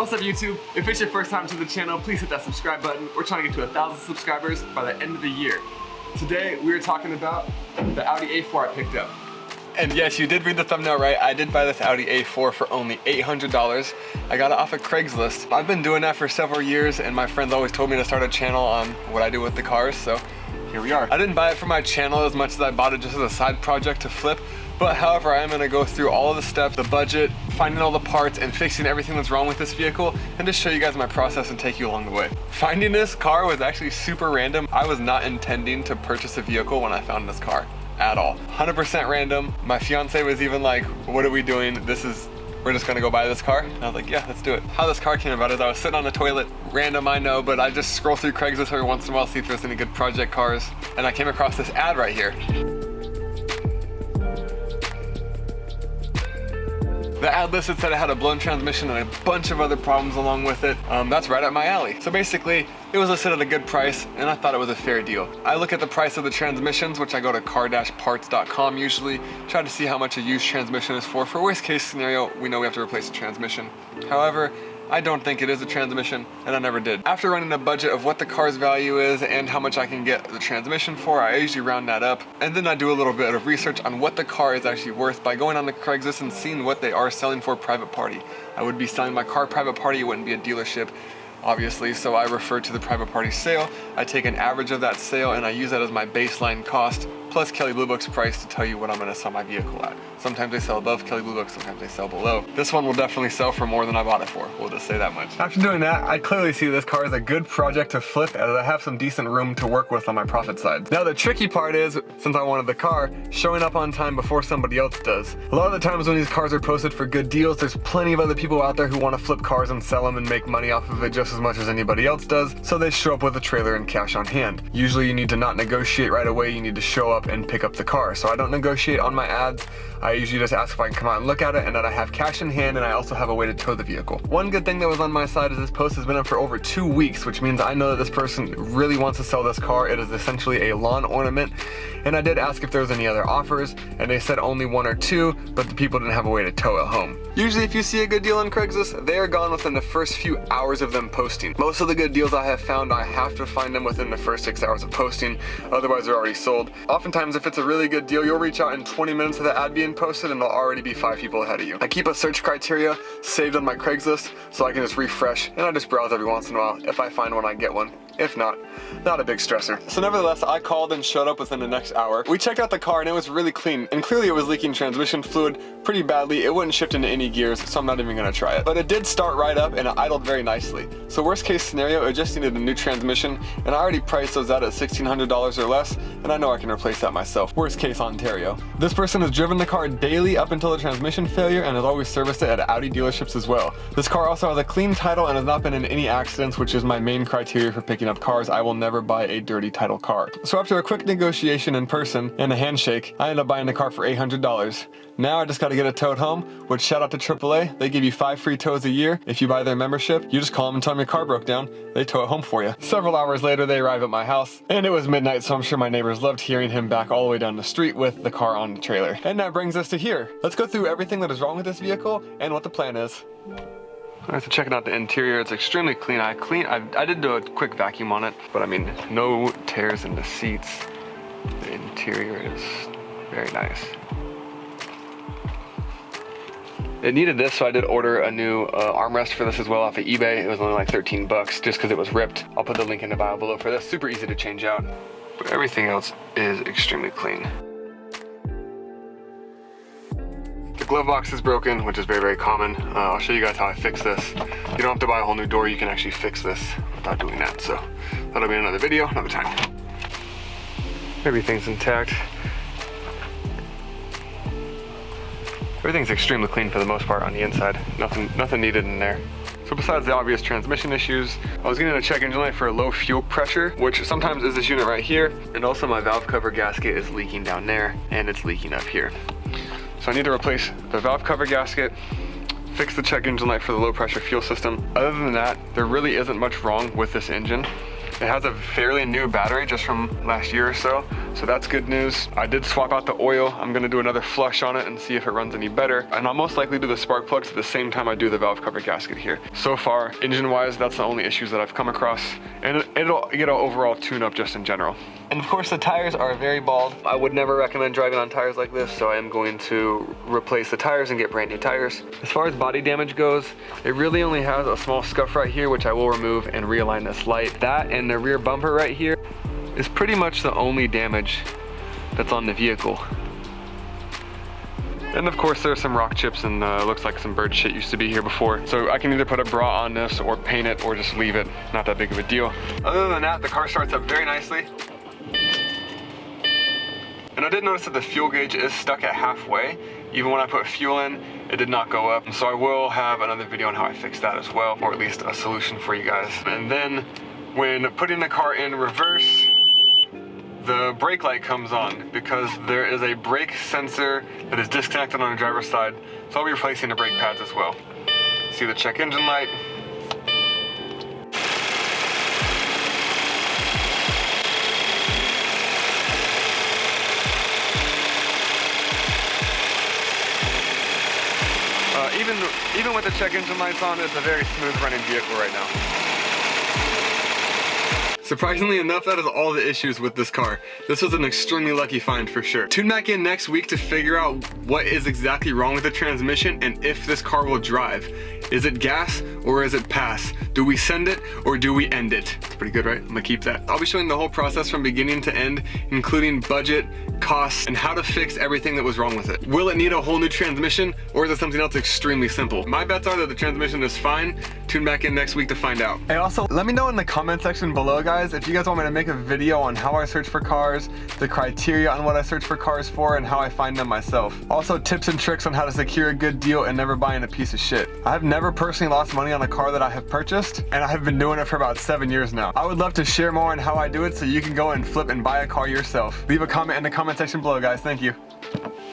What's up YouTube? If it's your first time to the channel, please hit that subscribe button. We're trying to get to 1,000 subscribers by the end of the year. Today we are talking about the Audi A4 I picked up. And yes, you did read the thumbnail right. I did buy this Audi A4 for only $800. I got it off of Craigslist. I've been doing that for several years and my friends always told me to start a channel on what I do with the cars, so here we are. I didn't buy it for my channel as much as I bought it just as a side project to flip. But however, I am gonna go through all of the steps, the budget, finding all the parts, and fixing everything that's wrong with this vehicle, and just show you guys my process and take you along the way. Finding this car was actually super random. I was not intending to purchase a vehicle when I found this car at all. 100% random. My fiance was even like, what are we doing? We're just gonna go buy this car. And I was like, yeah, let's do it. How this car came about is I was sitting on the toilet, random I know, but I just scroll through Craigslist every once in a while, see if there's any good project cars. And I came across this ad right here. The ad listed said it had a blown transmission and a bunch of other problems along with it. That's right up my alley. So basically, it was listed at a good price and I thought it was a fair deal. I look at the price of the transmissions, which I go to car-parts.com usually, try to see how much a used transmission is for. For worst case scenario, we know we have to replace the transmission. However, I don't think it is a transmission, and I never did. After running a budget of what the car's value is and how much I can get the transmission for, I usually round that up. And then I do a little bit of research on what the car is actually worth by going on the Craigslist and seeing what they are selling for private party. I would be selling my car private party, it wouldn't be a dealership, obviously, so I refer to the private party sale. I take an average of that sale and I use that as my baseline cost, plus Kelley Blue Book's price to tell you what I'm gonna sell my vehicle at. Sometimes they sell above Kelley Blue Book, sometimes they sell below. This one will definitely sell for more than I bought it for, we'll just say that much. After doing that, I clearly see this car is a good project to flip as I have some decent room to work with on my profit side. Now the tricky part is, since I wanted the car, showing up on time before somebody else does. A lot of the times when these cars are posted for good deals, there's plenty of other people out there who want to flip cars and sell them and make money off of it just as much as anybody else does, so they show up with a trailer and cash on hand. Usually you need to not negotiate right away, you need to show up and pick up the car. So I don't negotiate on my ads. I usually just ask if I can come out and look at it and that I have cash in hand and I also have a way to tow the vehicle. One good thing that was on my side is this post has been up for over 2 weeks, which means I know that this person really wants to sell this car. It is essentially a lawn ornament. And I did ask if there was any other offers and they said only 1 or 2, but the people didn't have a way to tow it home. Usually if you see a good deal on Craigslist, they are gone within the first few hours of them posting. Most of the good deals I have found, I have to find them within the first 6 hours of posting, otherwise they're already sold. Oftentimes if it's a really good deal, you'll reach out in 20 minutes of the ad being posted and there'll already be 5 people ahead of you. I keep a search criteria saved on my Craigslist so I can just refresh and I just browse every once in a while. If I find one, I get one. If not, not a big stressor. So nevertheless, I called and showed up within the next hour. We checked out the car and it was really clean. And clearly it was leaking transmission fluid pretty badly. It wouldn't shift into any gears, so I'm not even gonna try it. But it did start right up and it idled very nicely. So worst case scenario, it just needed a new transmission. And I already priced those out at $1,600 or less. And I know I can replace that myself. Worst case Ontario. This person has driven the car daily up until the transmission failure and has always serviced it at Audi dealerships as well. This car also has a clean title and has not been in any accidents, which is my main criteria for picking up cars. I will never buy a dirty title car. So after a quick negotiation in person and a handshake, I ended up buying the car for $800. Now I just got to get it towed home, which shout out to AAA. They give you 5 free tows a year. If you buy their membership, you just call them and tell them your car broke down. They tow it home for you. Several hours later, they arrive at my house and it was midnight, so I'm sure my neighbors loved hearing him back all the way down the street with the car on the trailer. And that brings us to here. Let's go through everything that is wrong with this vehicle and what the plan is. Alright, so checking out the interior, it's extremely clean. I did do a quick vacuum on it, but I mean, no tears in the seats. The interior is very nice. It needed this, so I did order a new armrest for this as well off of eBay. It was only like 13 bucks just because it was ripped. I'll put the link in the bio below for this. Super easy to change out. But everything else is extremely clean. The glove box is broken, which is very, very common. I'll show you guys how I fix this. You don't have to buy a whole new door, you can actually fix this without doing that. So that'll be another video, another time. Everything's intact. Everything's extremely clean for the most part on the inside. Nothing needed in there. So besides the obvious transmission issues, I was getting a check engine light for a low fuel pressure, which sometimes is this unit right here. And also my valve cover gasket is leaking down there and it's leaking up here. So I need to replace the valve cover gasket, fix the check engine light for the low pressure fuel system. Other than that, there really isn't much wrong with this engine. It has a fairly new battery just from last year or so, so that's good news. I did swap out the oil. I'm gonna do another flush on it and see if it runs any better. And I'll most likely do the spark plugs at the same time I do the valve cover gasket here. So far, engine-wise, that's the only issues that I've come across. And it'll get an overall tune-up just in general. And of course, the tires are very bald. I would never recommend driving on tires like this, so I am going to replace the tires and get brand new tires. As far as body damage goes, it really only has a small scuff right here, which I will remove and realign this light. That and the rear bumper right here is pretty much the only damage that's on the vehicle. And of course there's some rock chips and looks like some bird shit used to be here before. So I can either put a bra on this or paint it or just leave it. Not that big of a deal. Other than that, the car starts up very nicely. And I did notice that the fuel gauge is stuck at halfway. Even when I put fuel in, it did not go up. So I will have another video on how I fix that as well, or at least a solution for you guys. And then when putting the car in reverse, the brake light comes on because there is a brake sensor that is disconnected on the driver's side. So I'll be replacing the brake pads as well. See the check engine light. Even with the check engine lights on, it's a very smooth running vehicle right now. Surprisingly enough, that is all the issues with this car. This was an extremely lucky find for sure. Tune back in next week to figure out what is exactly wrong with the transmission and if this car will drive. Is it gas or is it pass? Do we send it or do we end it? It's pretty good, right? I'm gonna keep that. I'll be showing the whole process from beginning to end, including budget, costs, and how to fix everything that was wrong with it. Will it need a whole new transmission or is it something else extremely simple? My bets are that the transmission is fine. Tune back in next week to find out. And also, let me know in the comment section below, guys, if you guys want me to make a video on how I search for cars, the criteria on what I search for cars for, and how I find them myself. Also, tips and tricks on how to secure a good deal and never buying a piece of shit. I have never personally lost money on a car that I have purchased, and I have been doing it for about 7 years now. I would love to share more on how I do it so you can go and flip and buy a car yourself. Leave a comment in the comment section below, guys. Thank you.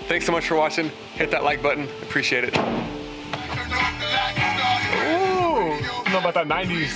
Thanks so much for watching. Hit that like button. Appreciate it. Ooh, I don't know about that 90s.